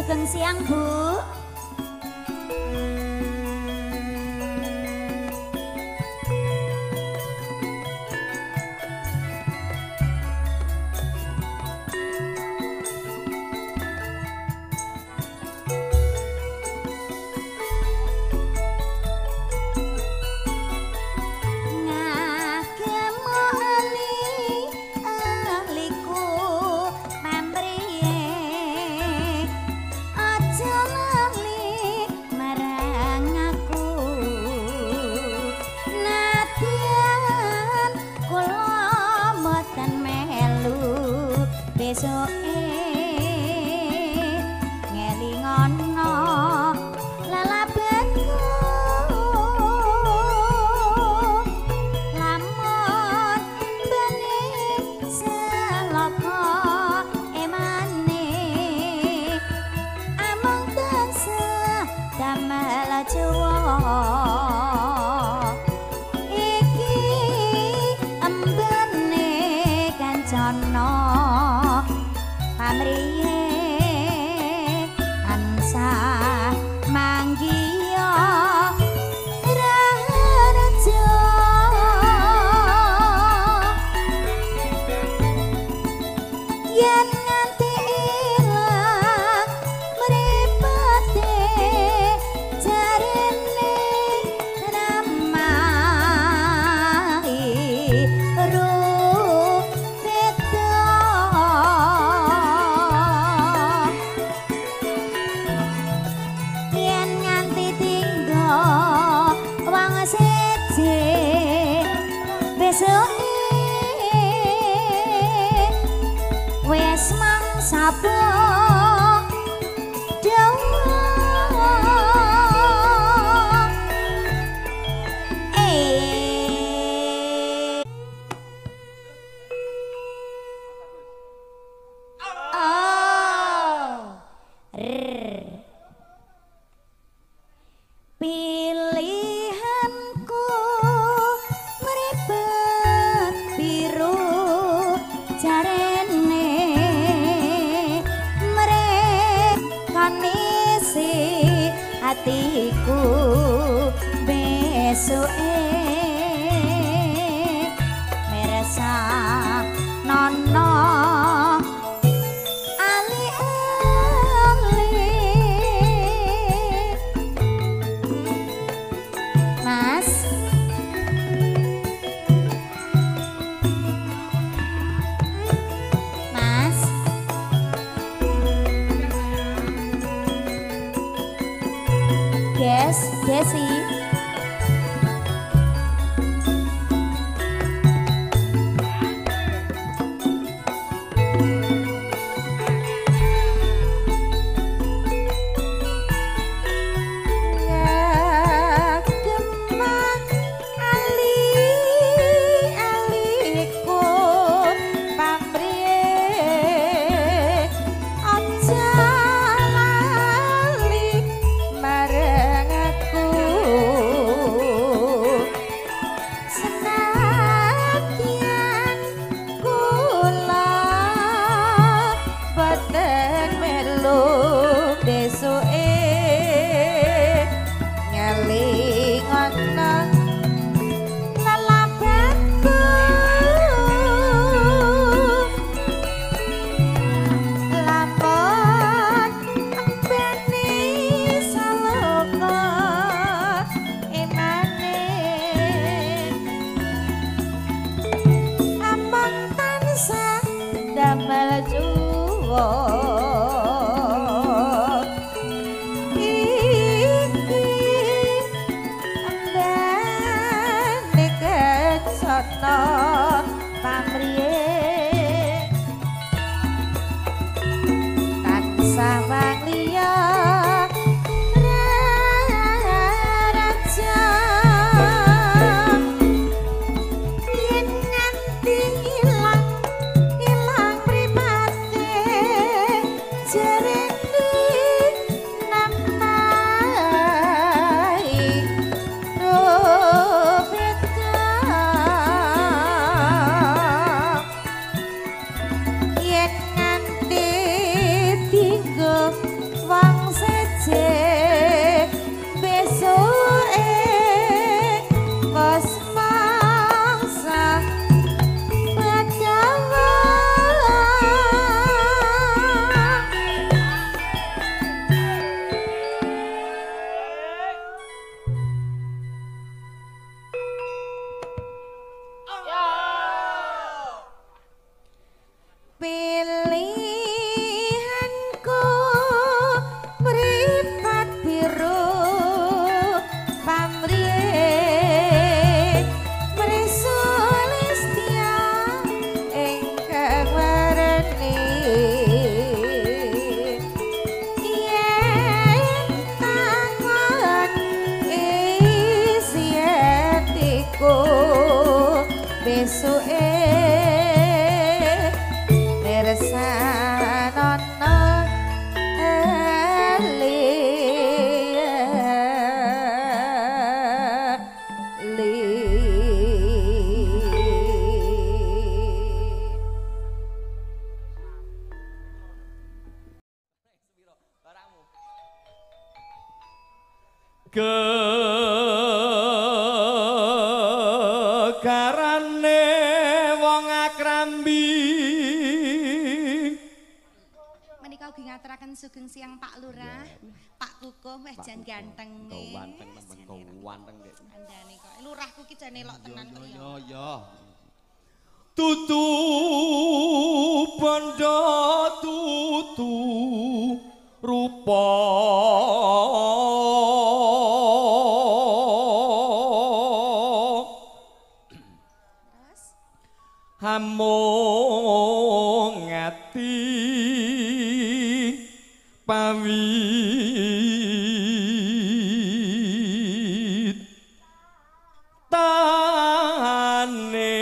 Sugeng siang Bu. Besoke ngelingono lalabenku lamun bening seloko emane among tansah damel jowo iki embene kancana pamriye tansah manggiya raharja yen nganti ilang mripate jarene ramai ruh beda yen nganti tinggo wong siji besoke wis mangsa pilihanku mripet biru jarene mrekanisi atiku besoke merasa nono Mas Gesi marang aku esuke mirsanono Gegarane wong akrambi menika ugi ngaturaken sugeng siang Pak Lurah, Pak Kukuh weh jan ganteng nggih. Ganteng temen ganteng nggih. Andane kok lurahku ki jane lok tenan kok ya. Ya. Tutu bondo tutu rupa hamung ati pawit tane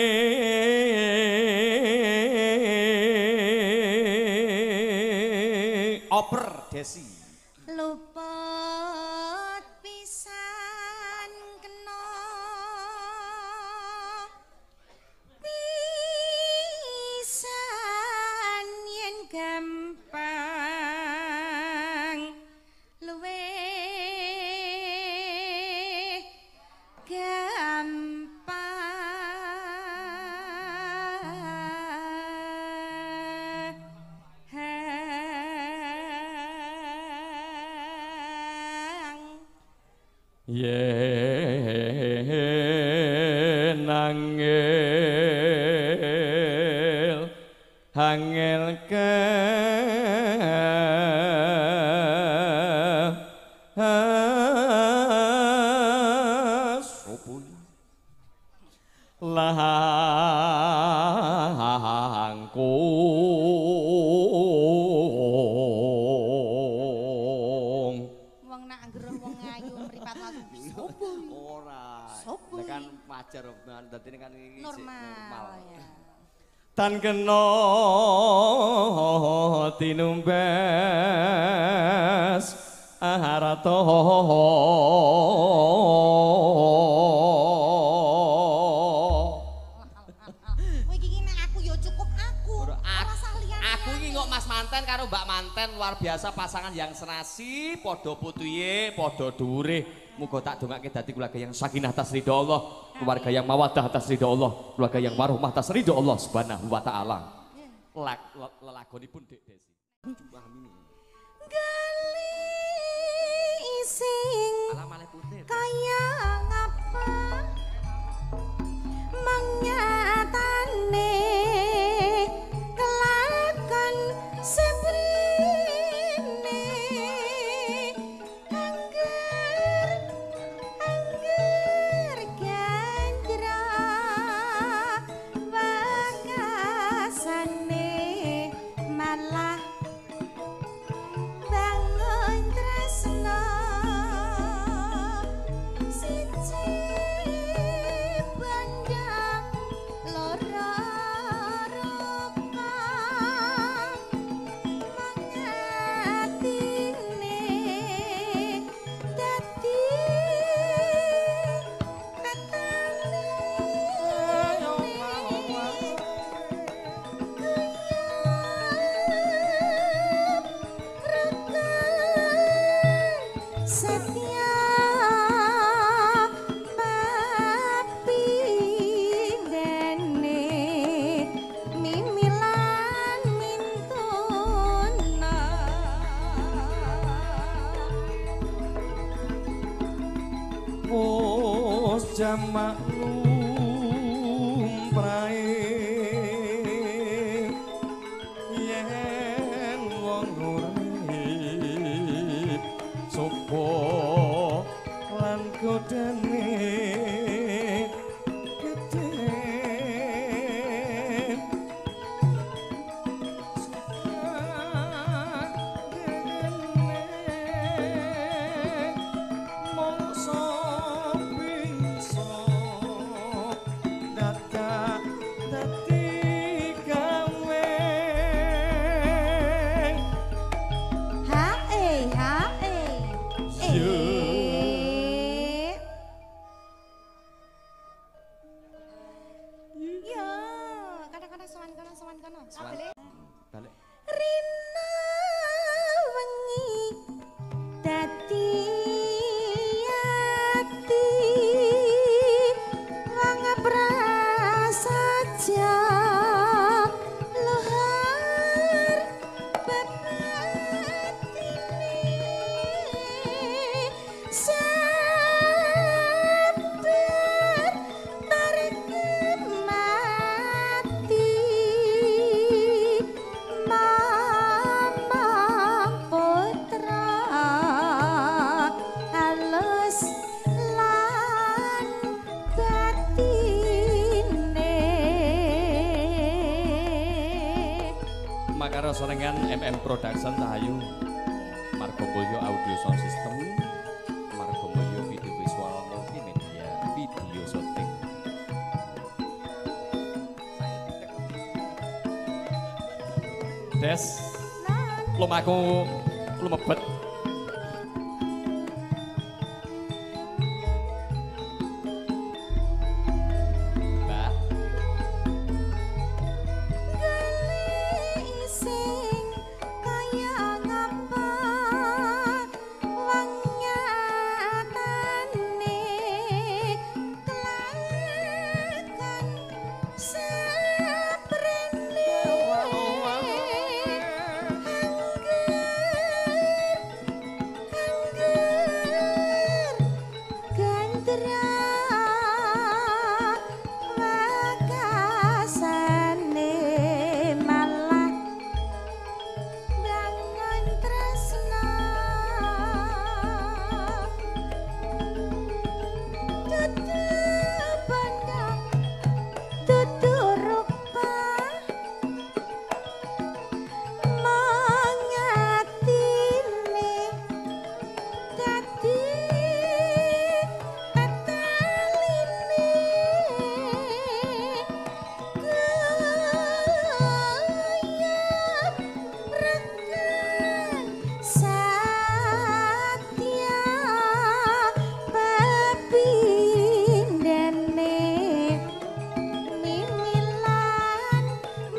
oper Desi Luput pisan kena pisan yen gampang luwe yen angel angel ke langkung wong nak nggeruh wong ayu mripat lagu sopo ora Sopo kan wajar dadi kan iki normal ya. tan kena tinumbas aharato Kowe iki nek aku ya cukup aku. Ora sah liyane. aku iki kok Mas Manten karo Mbak Manten luar biasa pasangan yang serasi padha putuye padha dhuwure. Muga tak dongake dadi keluarga yang sakinah atas ridho Allah, keluarga yang mawaddah atas ridho Allah, keluarga yang warahmah atas ridho Allah Subhanahu wa taala. Lelagonipun Dek Desi. Gali sing kaya ngapa mangyatane kelakon sebrine angger gandra wakasane malah bangun tresno siji bandang loro rupa mangatine dadi setia papindene mimilan mintuna Wos jamak lumrahe yen wong urip sopo lan godane gedhe mongso bisa dadak lan batine. Makaro senengan MM Production Tahayu Margomulyo Audio Sound System Margomulyo Video Visual Multimedia Video Shooting Des lumaku lumebet Mbak Sing kaya ngapa wong nyatane kelakan saprene gandra wakasane malah bangun tresna dudu banda dudu rupa mangatine dadi Satya pepindene mimilan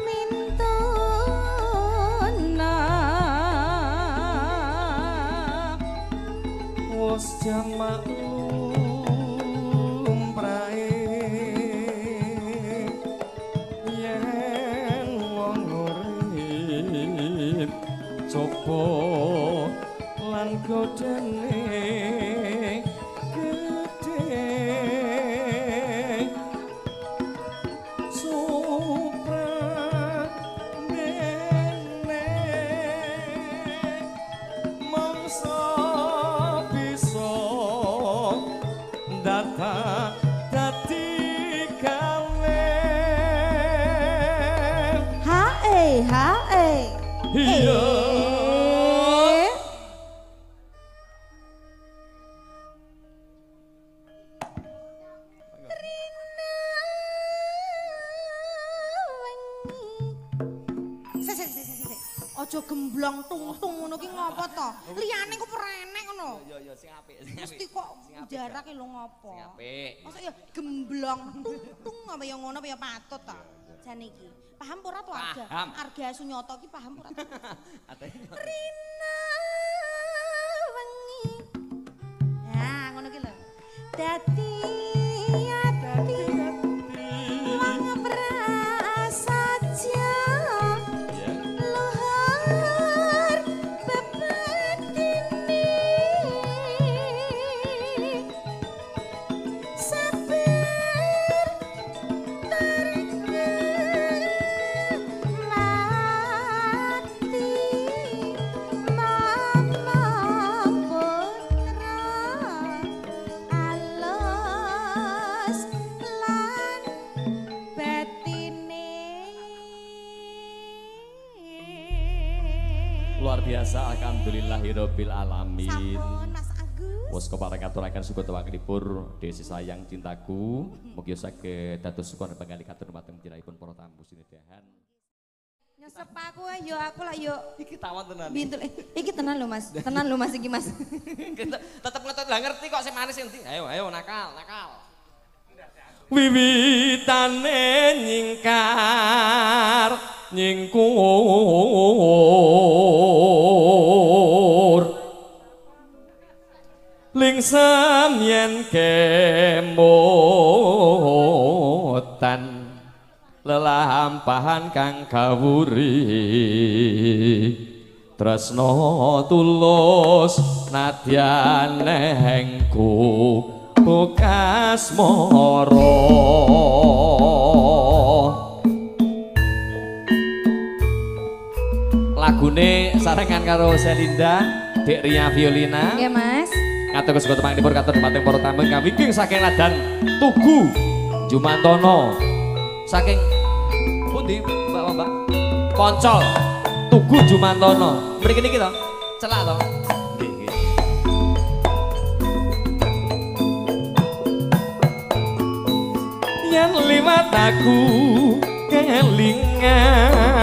mintuna wos jamak lumrahe yen wong urip coba lan godene gedhe supranene mangsa bisa data dadi gawe hae iya Aja gemblong tung-tung ngono ki ngopo to? Liyane kok perenek ngono. Iya sing apik Mesti kok jarak lho ngopo? sing apik Masa ya gemblong tung-tung apa ya ngono apa ya patut ta? Jan iki. Paham ora to Arga? Paham. Arga Sunyoto ki paham ora to? Rina wengi nah ngono ki lho dadi ati wong prasaja luhur bebetine sabar tarenggan mati mamang putra alus lan batine luar biasa alhamdulillahirabbil alamin Sampun Mas Agus. wos kepareng aturaken suku tewangipun desi sayang cintaku mugi saged dados sukun penggali katur mateng jenenganipun para tamu sinedahan nyesep aku yo aku lah yo iki tawan tenan bintul iki tenan lho Mas iki Mas tetep ngetut lah ngerti kok sing manis sing ndi ayo nakal wiwitane nyingkar nyingkur lingsem yen kemutan lelampahan kang kawuri tresna tulus nadyan hengku bekas moro lagune sarengan karo Selinda Dek Ria Violina ya Mas Ngatur kesukaan temanipun katur dumateng para tamu ingkang wingking saking Ladan Tugu Jumantono. Saking pundi Mbak? Poncol Tugu Jumantono. Mriki niki to. Celak to. Nggih nggih. Yen liwat aku kelingan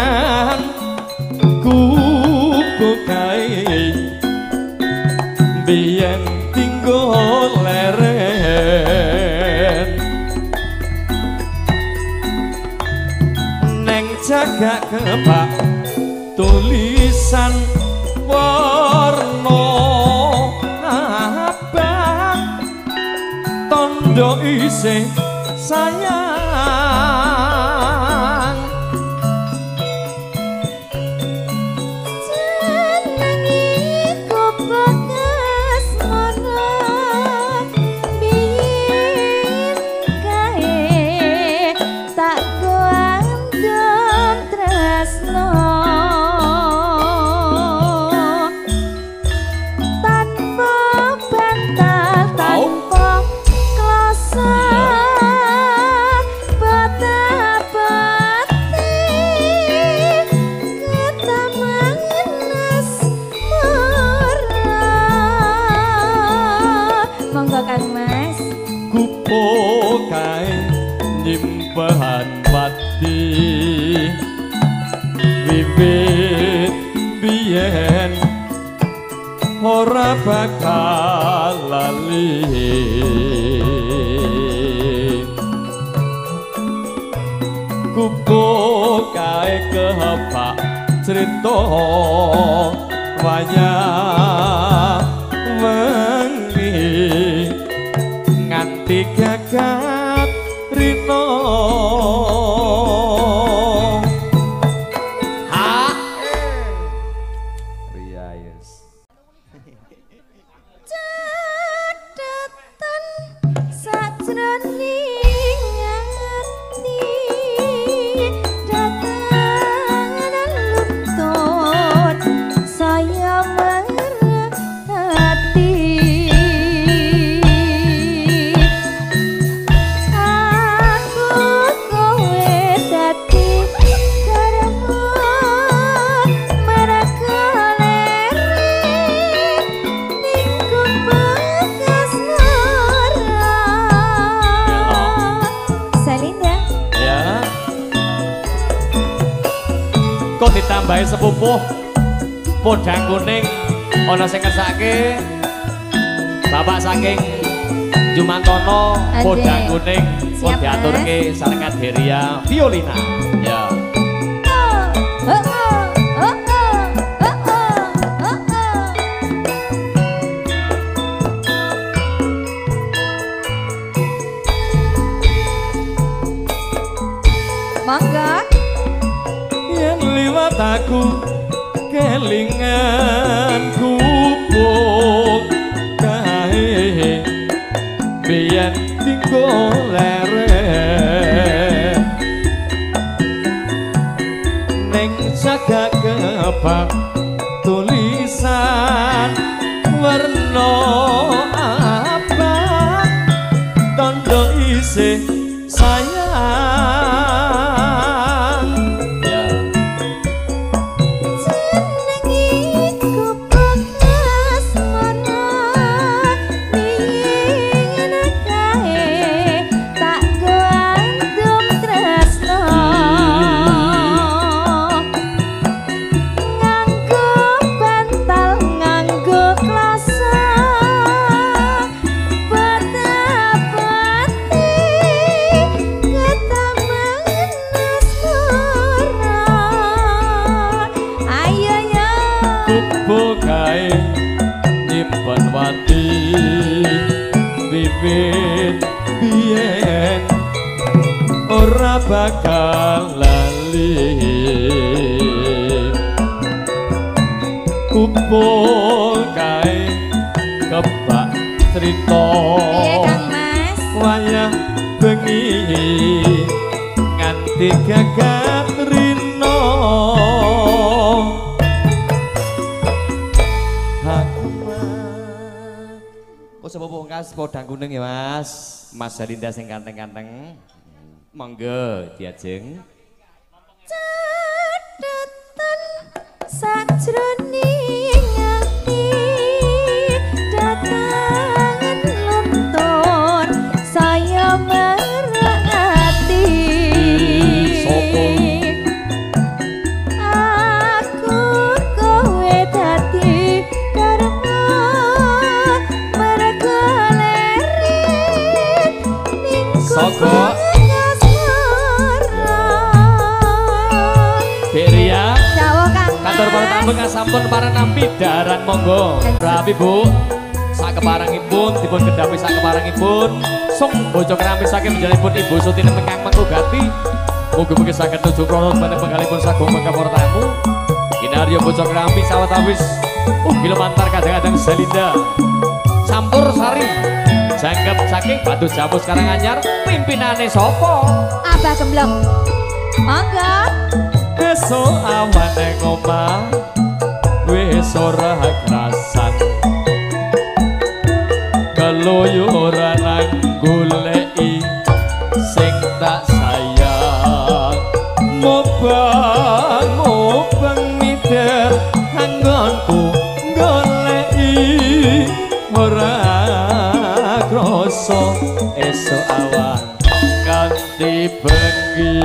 kuku kae biyen tinggal leren neng jaga kebak tulisan warna abang tondo isih sayang nyimpen pati wiwit biyen ora bakal lali kupu kae kebak crita wayah wengi nganti gagat rino ha riayes Catetan sajroning ati dataran lutut saya merhati ditambahi sepupuh podang kuning ana sing ngersake bapak saking Jumantono podang kuning pun diaturke sarengan Deria Violina ya mangga aku kelingan kupuk kae biyen tinggal leren neng jaga kebak tulisan warna abang tondo isih sayang kae nyimpen wati wiwit biyen ora bakal lali kumpul kae kebak crita wayah bengi nganti gagat rino Mas podang kuning ya Mas. Mas Jarinda sing ganteng-ganteng. Monggo diajeng. Cadetan sajroning ati datangan luntur saya merhati. Sopo? Aku kowe dadi karena mergo lerit ning Soko. Beria, kantor para tamu sampun para nampi daran monggo. Rabi Bu, sak keparangipun dipun kedhapi sak keparangipun. Sung bojo keramik saking menjalipun Ibu Sutine ingkang menggugati. Mugi-mugi saged nuju prana meneh penggalipun sagung mangga para tamu. Kinarya bojo keramik sawetawis ugi lumantar kadang-kadang Zalinda. Campur sari jangkep saking Batu Jamus Karanganyar, pimpinane sapa? Abah Gemblong. Monggo. Esok awan neng omah wis ora krasan keluyuran nang goleki sing tak sayang mubang mider anggonku goleki ora krasa esok awan kanthi bengi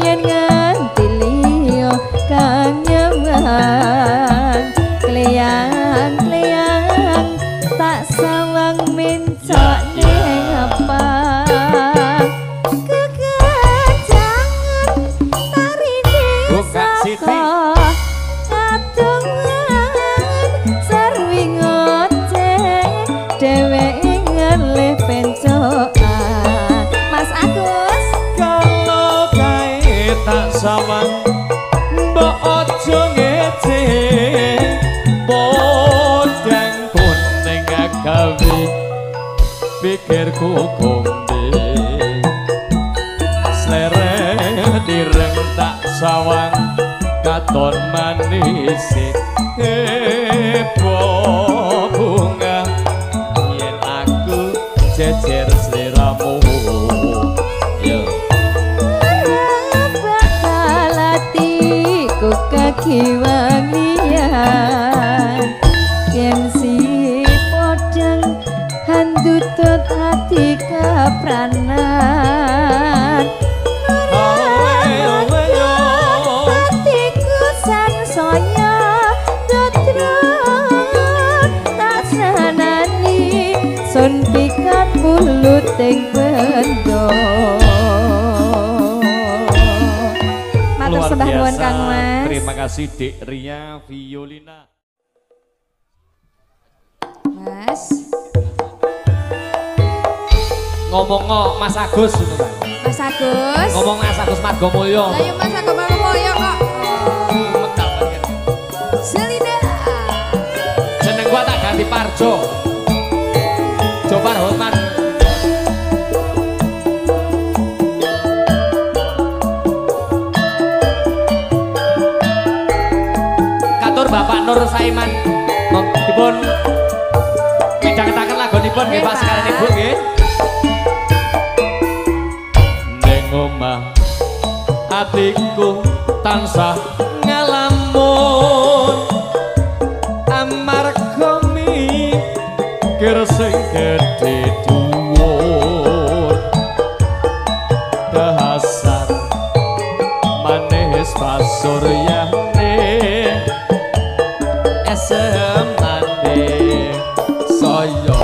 Yen nganti liya kang nyaman kleyang-kleyang tak sawang mencok ning apa kegajangan tarine saka katungan sarwi ngoceh dheweke ngelih pencokan Mas Agus tak sawang mbok aja ngece podang kuning gawe pikirku kombe sleret direng tak sawang katon manis bunga yen aku jejer sliramu yo kekiwangian yen si podang handutut hati kepranan hatiku sang soya dodron tak sanani sun pikat mulut ting bendo luar biasa. Kang Mas. Terima kasih Dek Ria Violina. Mas. Ngomong Mas Agus itu kan. Mas Agus. Ngomong Mas Agus Margomulyo. Lah yo Mas Agus Margomulyo kok. Mekal banget. Zalinda. Jeneng gua tak ganti Parjo. Coba Hotman. Bapak Nur Saiman dipun midhangetaken lagunipun nggih Pak sekalian Ibu nggih. Ning omah atiku tansah ngalamun amarga mikir sing gedhe dhuwur dasar manis pasuryane semane saya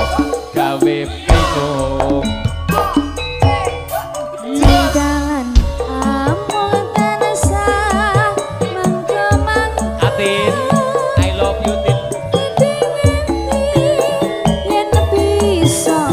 gawe bingung Jangan among tansah mangko-mangko Atin I love you Tin yen bisa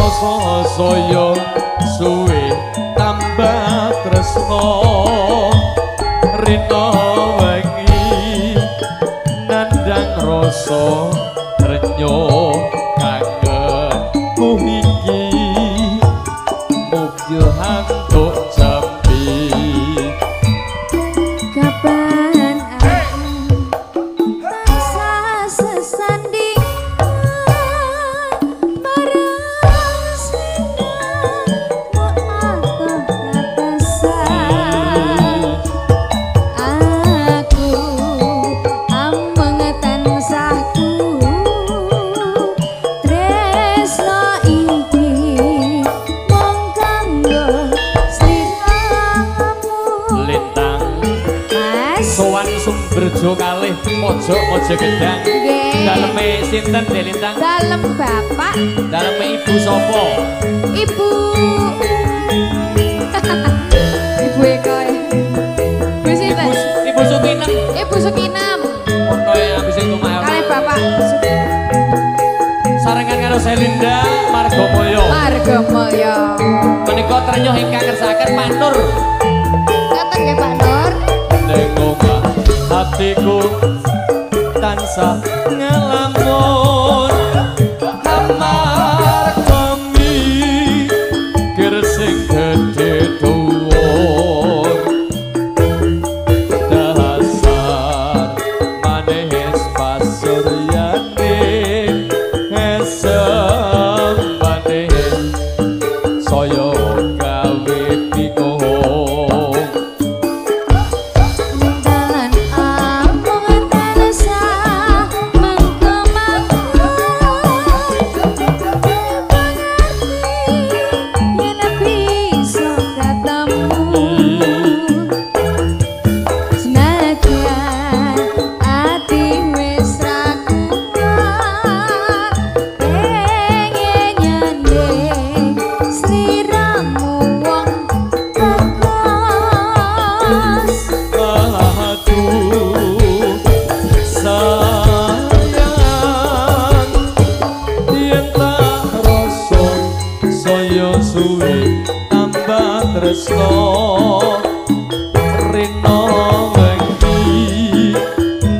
rasa saya suwe tambah tresno rina wengi nandang rasa renyo kangenku iki mugi hantuk jambi Kapan aku tansah sesandingan bareng sinarmu aku katasan aku ameng tansahku tresno iki mung kanggo sliramu lintang Mas sowan Sumberjo kalih pojok Gedang Nggih. daleme sinten De Lintang dalem bapak daleme ibu sapa ibu ibu Eko ya ibu sinten ibu Sukinem ibu Sukinem ono ya habis itu mayor kali bapak Sukinem sarengan karo Selinda Margomulyo Margomulyo menika trenyuh ingkang ngersakaken Pak Nur ngaten nggih Pak Nur ning omah hatiku tansah ngelamun amargami gersing gedhe dhuwur dasar manis pasuryane esem manis saya gawe bingung dan amung tansah tresno rina wengi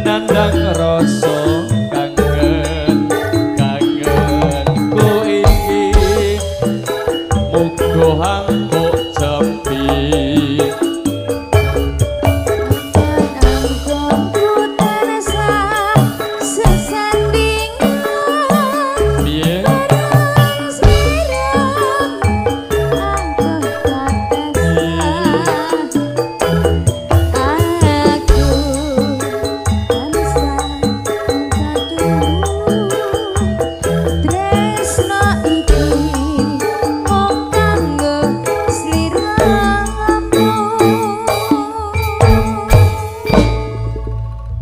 nandang rasa kangenku iki muga hantuk jepi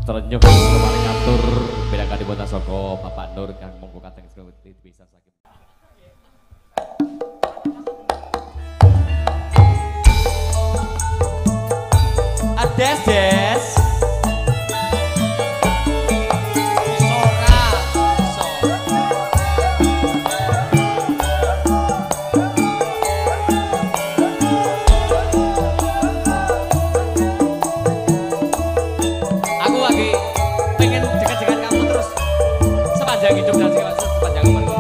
Trenyuh kemarin ngatur beda kali buat soko Bapak Nur kang monggo kateng bisa sakit. Ades des. Hidup dan sepanjang umurku.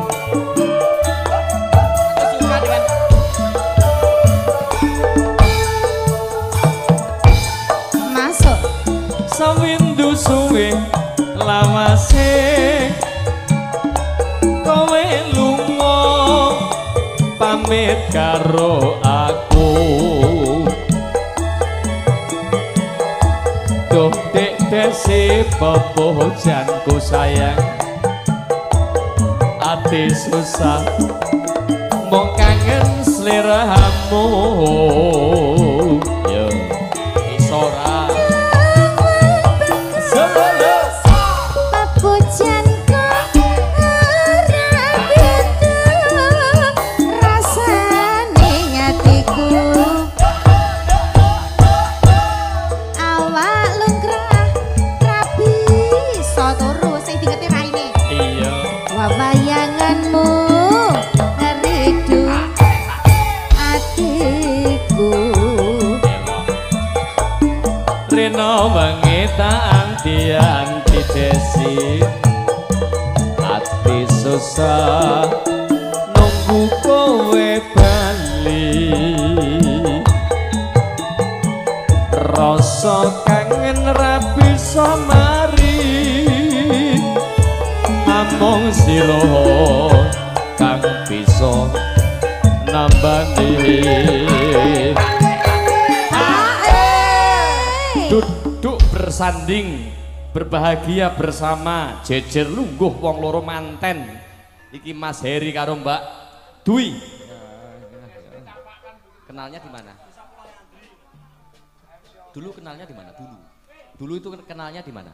Aku suka dengan masuk sawindu suwe lawase kowe lunga pamit karo aku duh dek desi pepojanku sayang ati susah mau kangen seliramu yo isora sebelas papujanku ora gitu rasane ngatiku awak lungkrah rabi so turu sing dingeti raine iya bayanganmu ngeri Rena wengi tak anti desi ati susah nunggu kowe bali rasa kangen ra bisa mari amung sira kang bisa nambani duduk bersanding berbahagia bersama jejer lungguh wong loro manten iki Mas Heri karo Mbak Dwi. Kenalnya di mana? Dulu kenalnya di mana? Dulu itu kenalnya di mana?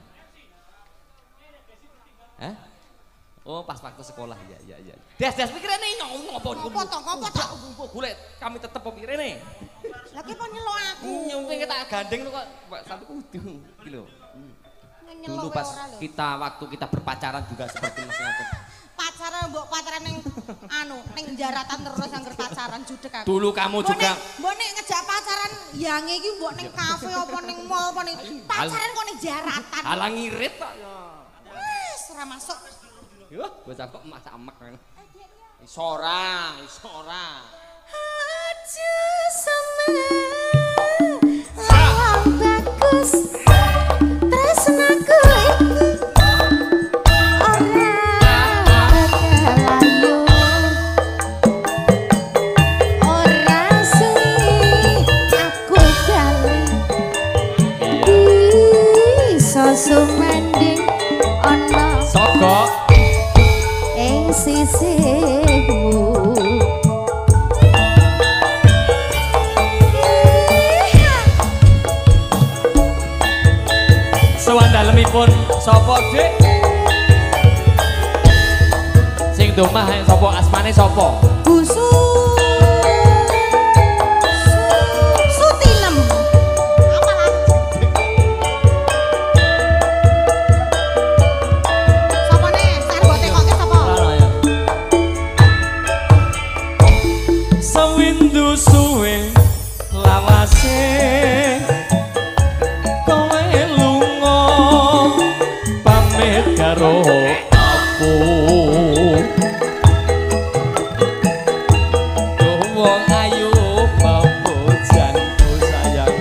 Oh pas waktu sekolah ya. Des pikirane ngopo boleh kami tetep pikirane. Lah ki kok nyelok aku. Nyumping tak gandeng kok Mbak Santi kudu iki lho. Dulu pas waktu kita berpacaran juga seperti Mas Yanto. Pacaran mbok pacaran ning ning jaratan terus angger pacaran judek aku. Dulu kamu juga mbok nek ngejak pacaran yang iki mbok ning kafe apa ning mall apa ning pacaran kok ning jaratan. Halang ngirit kok ya. Wis ora masuk. Yo, bocah kok masak amek ngono. Isora. Aja sama bagus tresnaku sumanding ana saka ing sisihmu sewandalemipun sapa Dik sing domah sapa asmane sapa Sutinem suwe lawase kowe lunga pamit karo aku wong ayu babojanku sayang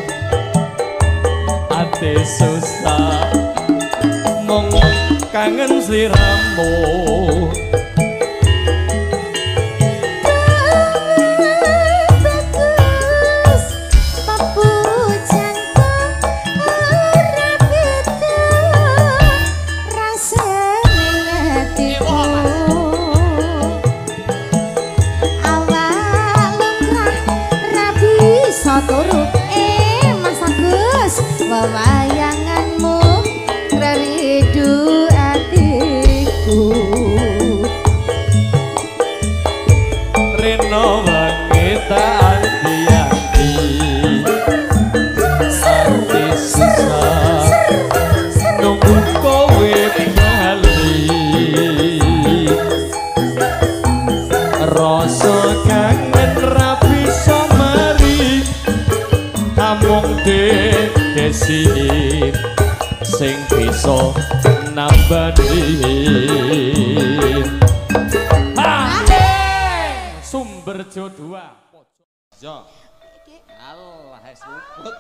ate susah mung kangen sliramu turut Mas Agus wawayanganmu ngeridu atiku Reno wangi tak anti-anti Santi sisa nunggu kowe bali rasa kangen rapi somari amung desin sing bisa nambahin sumber jodoh jo Allah es luput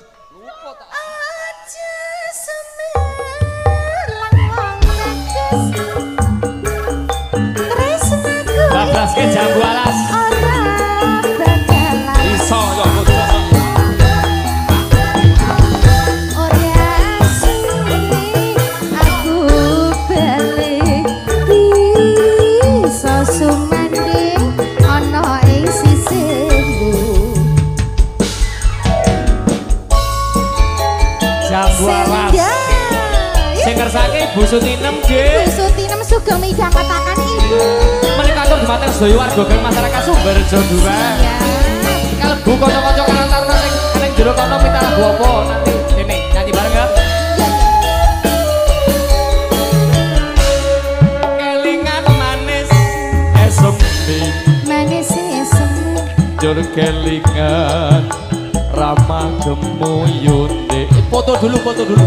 aja semelang wong tresnaku babraske jambu alas ora bakalan iso yo bocah sumanding ana ing sisihmu jambu alas sing ngersake Ibu Sutinem nggih Ibu Sutinem sugeng midhang katakan Ibu menika atur dhumateng sedaya warga geng masyarakat Sumberjo Dua kalbu kanca-kanca Karang Taruna sing ning jero kono minta lagu apa nanti sini nyanyi bareng ya kelingan manis esem manis esem jur kelingan ramah gemuyune. Foto dulu, foto dulu.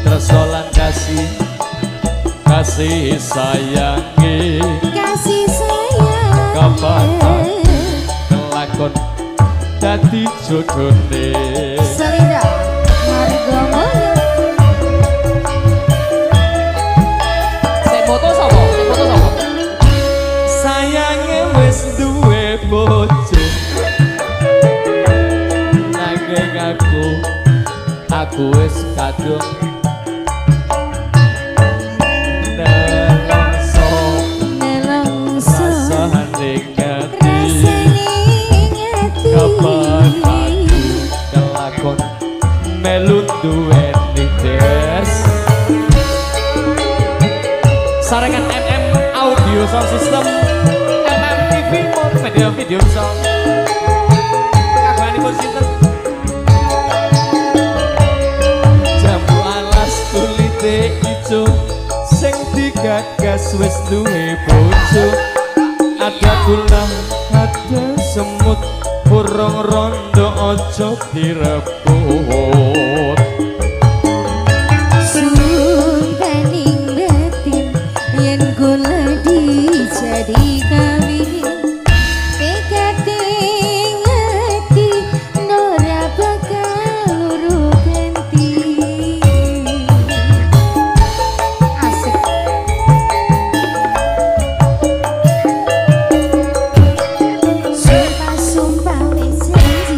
Tersolan kasih sayangi, kasih sayang kapan kelakon dadi jodone. Selida marga mulya. Sing foto sapa? Sayange wis duwe bojo, nanging aku wis kadung melu duweni des. Sarengan MM Audio Sound System, MM TV Media Video Sound. Kagunganipun sinten? Jambu alas kulite ijo sing digagas wis duwe bojo. Ada gula, ada semut, burung rondo ojo direbut. Sumpaning batin yen kula dijadi kawin, tekating hati ora bakal luru ganti. Asik. Sumpah wis janji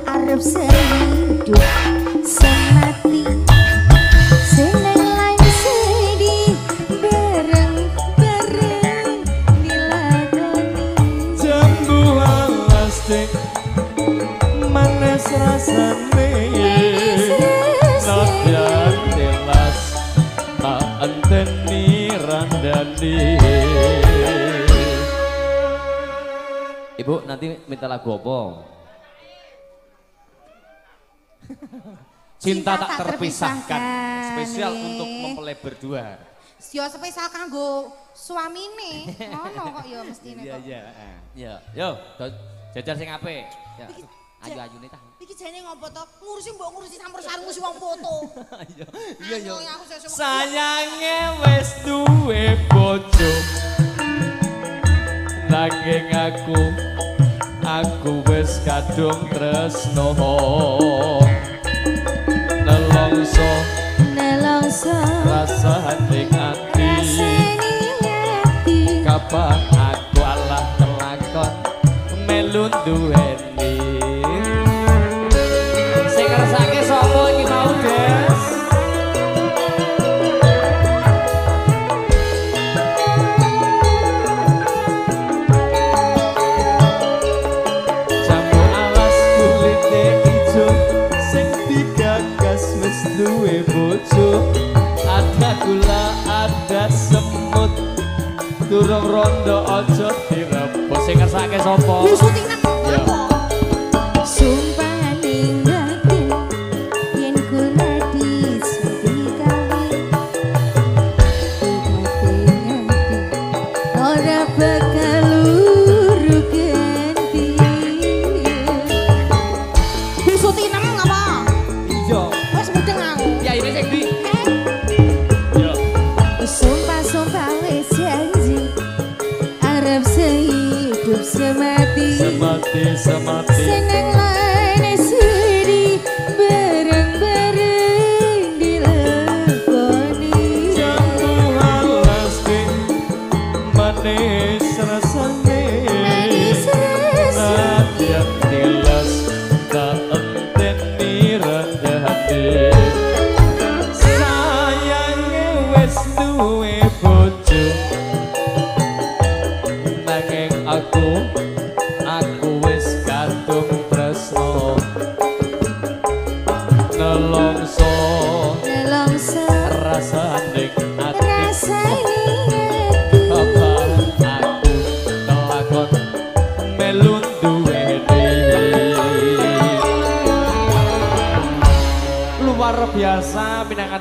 arep sehidup semati, seneng lan sedih bareng-bareng dilakoni. Jambu alas dek manis rasane, nadyan telas tak enteni randani. Ibu nanti minta lagu apa? Cinta tak terpisahkan, spesial untuk mempelai berdua. Yo spesial kanggo suamine. Ngono kok ya mestine kok. Iya. Yo, jajar sing apik. Ya. Ayu-ayune ta. Iki jane ngopo to? Mbok ngurusi campur sarung si wong foto. Iya yo. Aku sesuk Sayange wis duwe bojo, nanging aku wis kadung tresno. Nelongso rasa hati kapan aku alah kelakon melu duweni. Sing ngersake sapa iki mau, Des? Jambu alas kulite ijo sing digagas wis duwe bojo. Ada gula, ada semut, durung rondo ojo direbut. Sing ngersake sapa? syuting nang apa? Sumpaning batin yen kula dijadi kawin, tekating hati ora bakal luru ganti. Syuting nang apa? Iya. Wis mudeng aku. Ya ini sing di. Yo. Sumpah wis janji arep sehidup semati, seneng lan sedih bareng-bareng dilakoni. Jambu alas dek manis rasane, nadyan telas tak enteni rendahane. Sayange wis duwe bojo, nanging aku wis kadung tresno. Nelongso rasane ati kapan aku kelakon melu duweni. Luar biasa pinangan